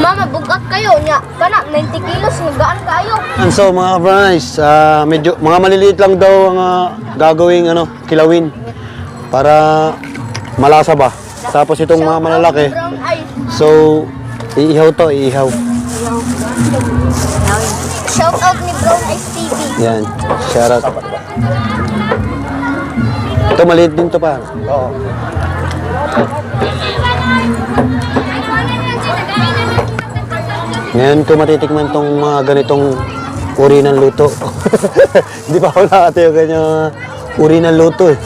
Mama, bugak kayo niya. Kana, 90 kilos, higaan kayo. And so mga kabranays, medyo mga maliliit lang daw ang gagawing kilawin para malasa ba. Tapos itong mga malalaki, Brown eye. so iihaw to, iihaw. Shout out ni Brown Eyes TV. Yan, shout out. Ito maliit din to pa. Oo. Ngayon ko matitikman tong mga ganitong uri ng luto. Hindi pa ako nakati yung ganyang uri ng luto eh.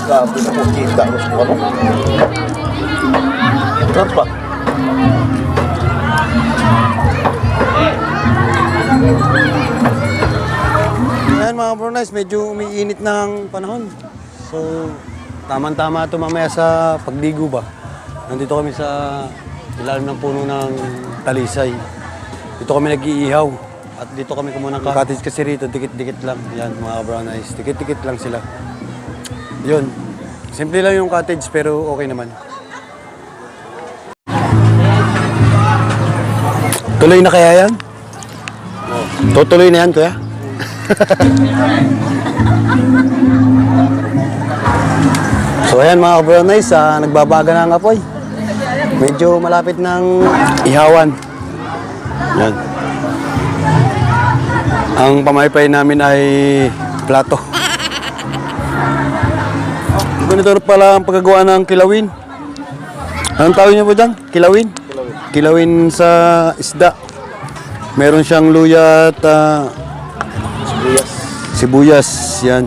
Grabe na po, kita mo sa ano. Sarap pa. Ayan mga brownies, medyo umiinit ng panahon. So, tamang-tama ito mamaya sa pagdigo ba. Nandito kami sa ilalim ng puno ng talisay. Dito kami nag-iihaw. At dito kami kumuha ng cottage kasi rito, dikit-dikit lang. Yan mga brownies, dikit-dikit lang sila. Yun. Simple lang yung cottage pero okay naman. Tuloy na kaya yan? Tutuloy na yan, kuya? So ayan mga brownies, nagbabaga na ang apoy. Medyo malapit ng ihawan. Yan. Ang pamaypay namin ay plato. Ganito pala ang pagkagawa ng kilawin. Anong tawag niyo po dyan? Kilawin? Kilawin sa isda. Meron siyang luya at sibuyas. Yan.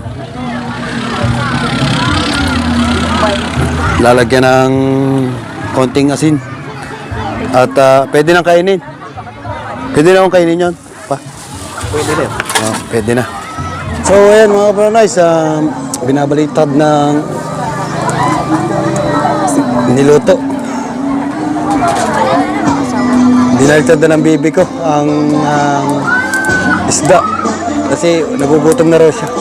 Lalagyan ng konting asin. At pwede nang kainin. Pwede na akong kainin yun. Pa. Pwede rin. Pwede na. So ayan mga brownies, binabalitad ng niluto. Dinalitad na ng bibi ko ang isda kasi nagugutom na raw siya.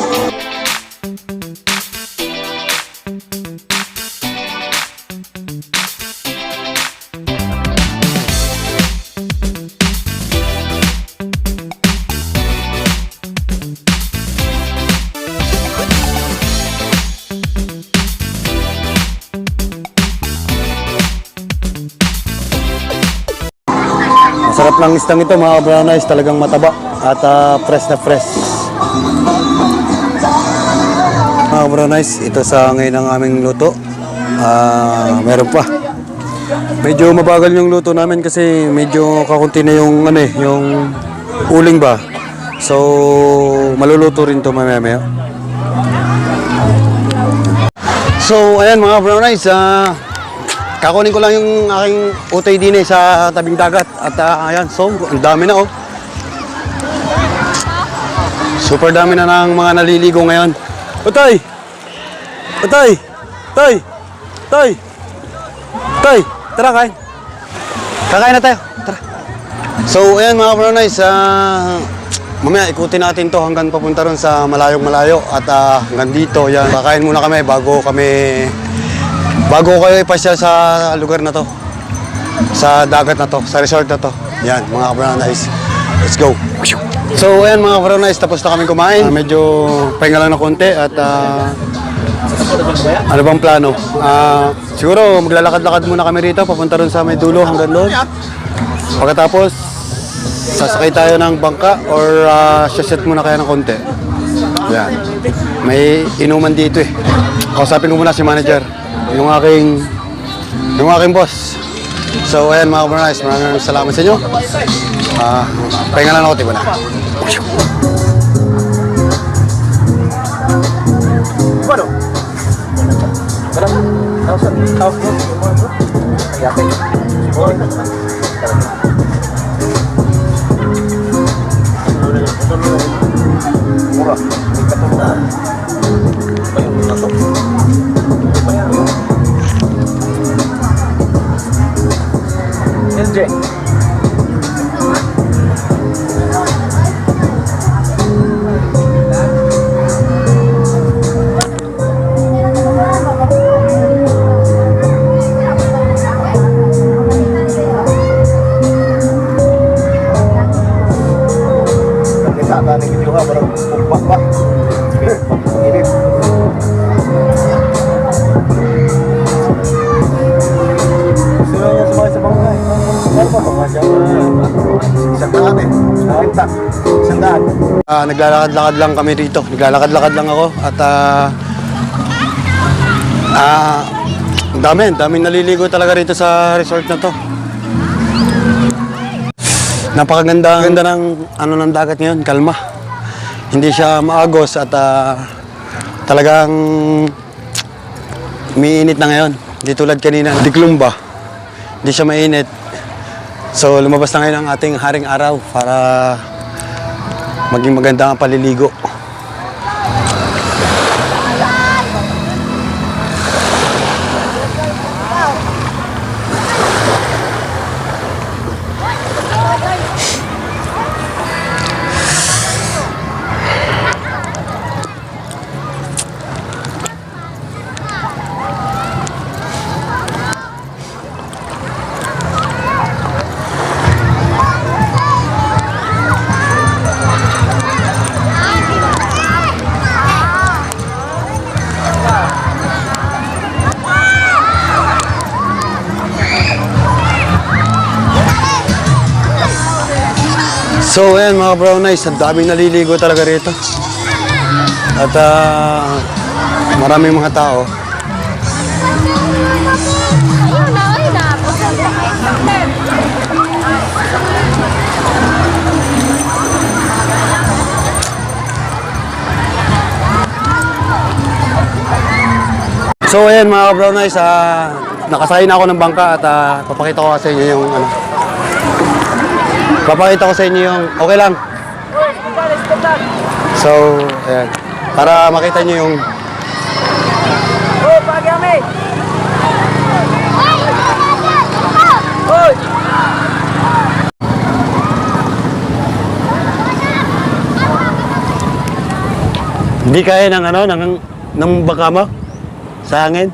Masarap lang istang ito mga brownies, talagang mataba at fresh na fresh. Mga brownies, ito sa ngayon ang aming luto. Meron pa. Medyo mabagal yung luto namin kasi medyo kakunti na yung yung uling ba. So maluluto rin to mamaya. So ayan mga brownies, kakunin ko lang yung aking utay din sa tabing dagat. At ayan, so ang dami na oh. Super dami na ng mga naliligo ngayon. Utay! Utay! Tay! Tay! Tay! Tara, kain. Kakain na tayo. Tara. So ayan mga brownies, mamaya ikutin natin to hanggang papunta ron sa malayong-malayo. At hanggang dito, yan. Kakain muna kami bago kayo ipasyal sa lugar na to, sa dagat na to, sa resort na to. Yan, mga brownies. Let's go. So, ayan mga brownies, tapos na kami kumain. Medyo pahinga lang na konti at ano bang plano? Siguro maglalakad-lakad muna kami rito, papunta rin sa may dulo hanggang doon. Pagkatapos, sasakay tayo ng bangka or saset muna kaya ng konti. Yan. May inuman dito eh. Kausapin ko muna si manager. Yung aking boss. So ayan mga brownies, maraming salamat sa inyo. Pahinga lang ako, tiba na. Ano? House mo? Yakin. Murah. LJ. Isang daan eh. Pinta. Isang daan. Naglalakad-lakad lang kami dito. Naglalakad-lakad lang ako at daming naliligo talaga rito sa resort na to. Napakaganda ng ng dagat ngayon, kalma. Hindi siya maagos at talagang umiinit na ngayon. Hindi tulad kanina, Diklumba. Hindi siya mainit. So lumabas na ngayon ang ating haring araw para maging maganda ang paliligo. So ayan mga brown eyes, ang daming naliligo talaga rito. At maraming mga tao. So ayan mga brown eyes, nakasakay na ako ng bangka at papakita ko sa inyo yung papakita ko sa inyo yung okay lang. So, ayan. Para makita nyo yung Oh, pagi kami. Hoy. hindi kaya ng bangka mo sa hangin.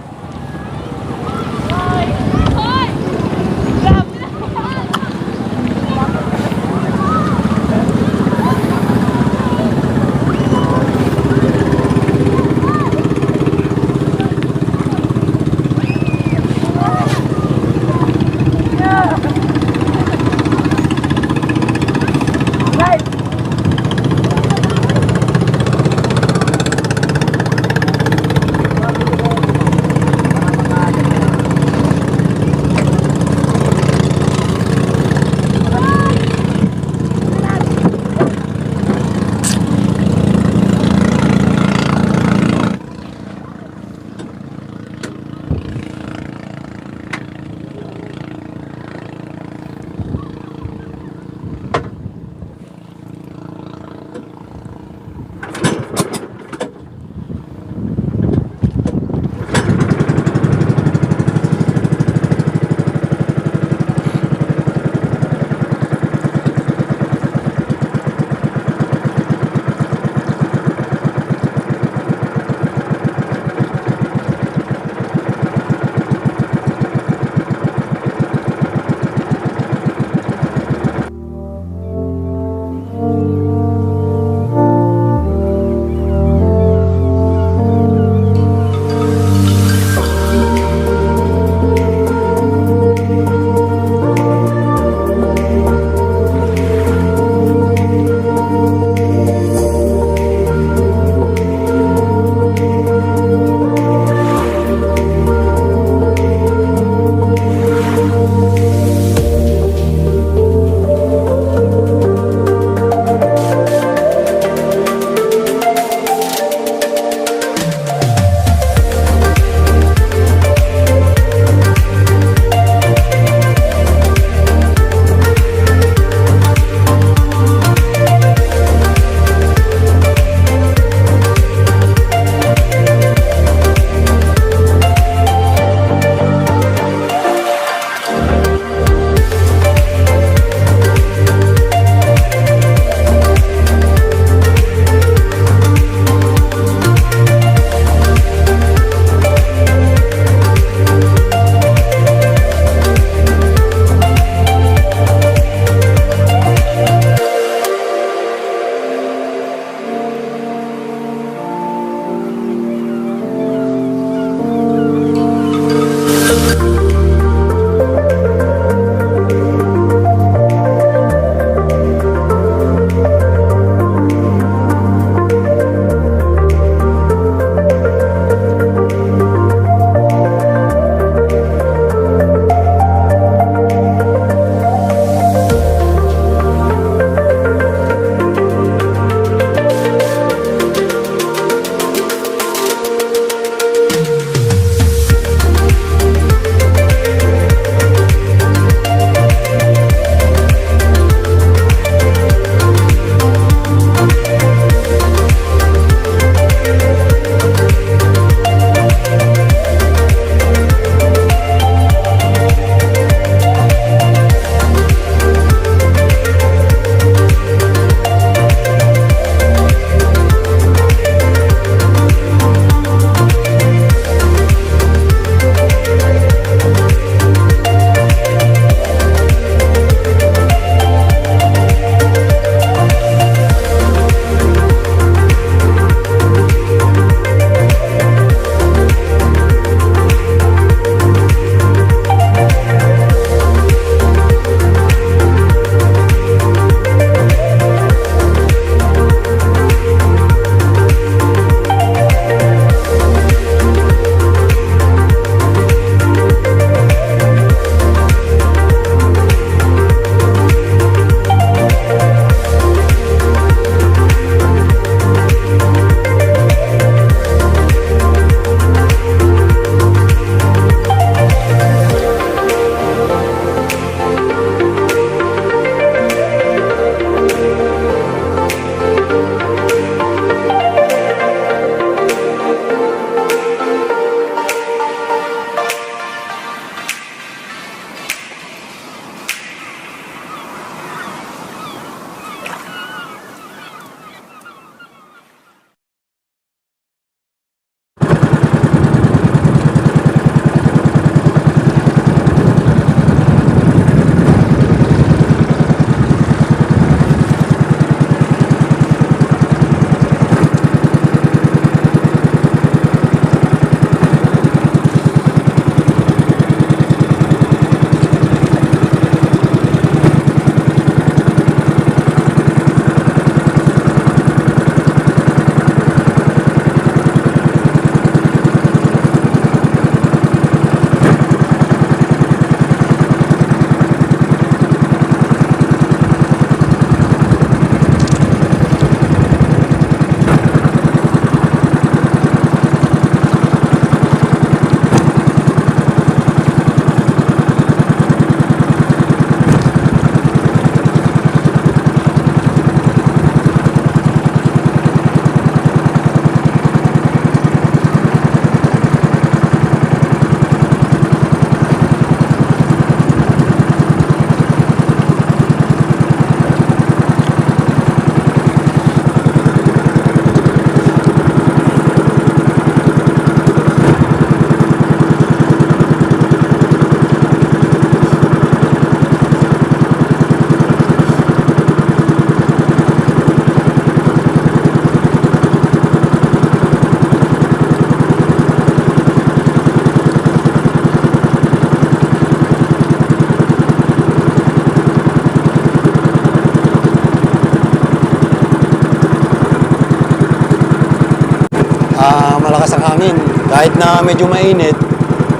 malakas ang hangin. Kahit na medyo mainit,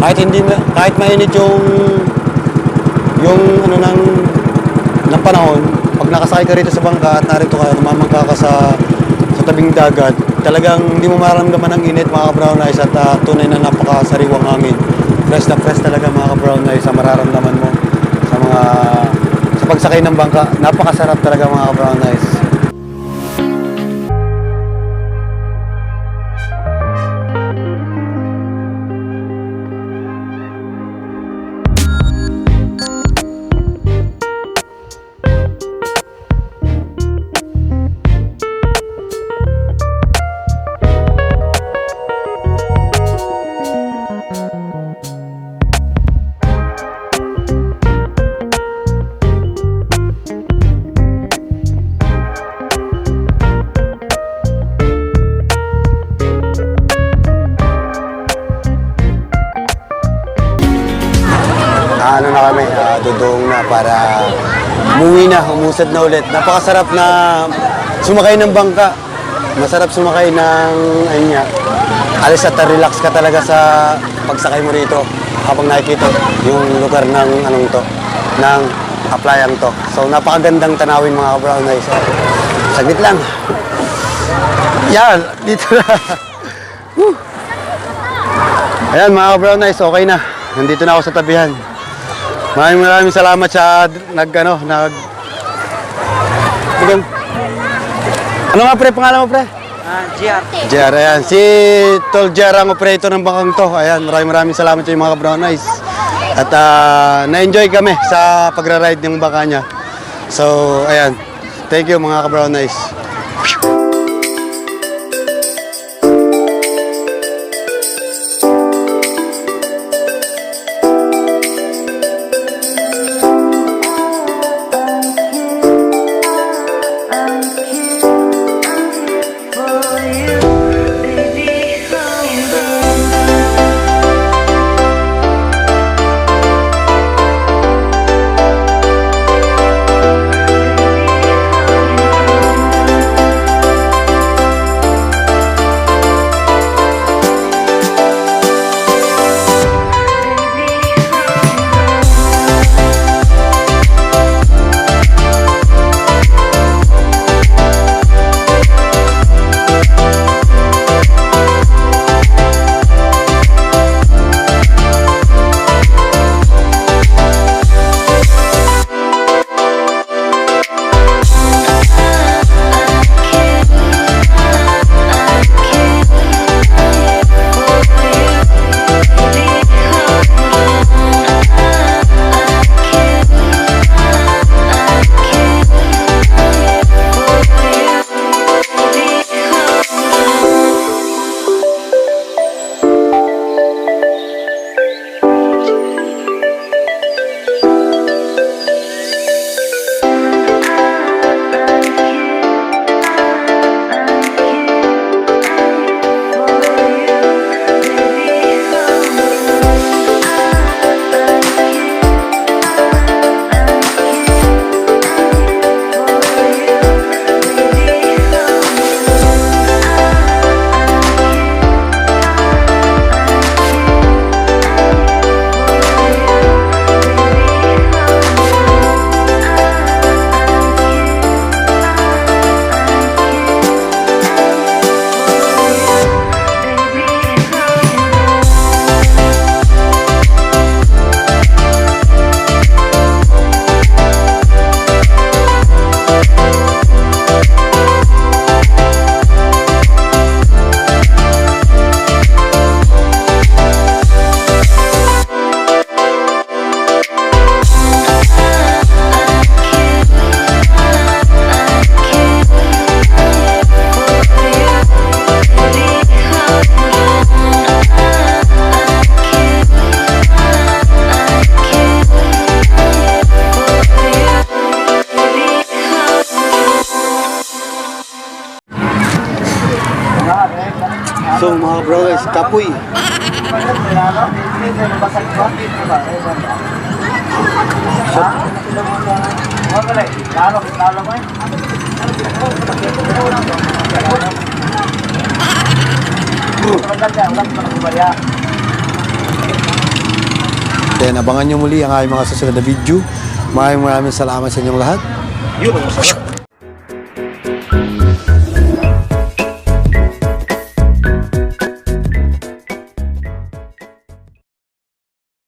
kahit mainit yung ano ng panahon, pag nakasakay ka rito sa bangka at narito ka, namamangka ka sa tabing dagat, talagang hindi mo mararamdaman ang init mga ka-brown eyes at tunay na napakasariwang hangin. Fresh na fresh talaga mga ka-brown eyes sa mararamdaman mo sa pagsakay ng bangka. Napakasarap talaga mga ka-brown eyes. Ano na kami, dudong na para umusad na ulit. Napakasarap na sumakay ng bangka. Masarap sumakay ng, alis at relax ka talaga sa pagsakay mo rito habang nakikita yung lugar ng ng applyan to. So napakagandang tanawin mga ka-brown eyes. Saglit lang. Yan, dito na. Ayan mga ka-brown eyes, okay na. Nandito na ako sa tabihan. Maraming salamat sa Ano nga pre, pangalan mo pre? JR. JR, ayan. Si Tol JR ang operator ng bangkang to. Ayan, maraming salamat sa mga brown eyes. At na-enjoy kami sa pagra-ride ng bangka niya. So, ayan. Thank you mga ka-brown eyes. So mga bro guys, kapoy. Then abangan nyo muli ang aming mga susunod na video. Maraming salamat sa inyong lahat.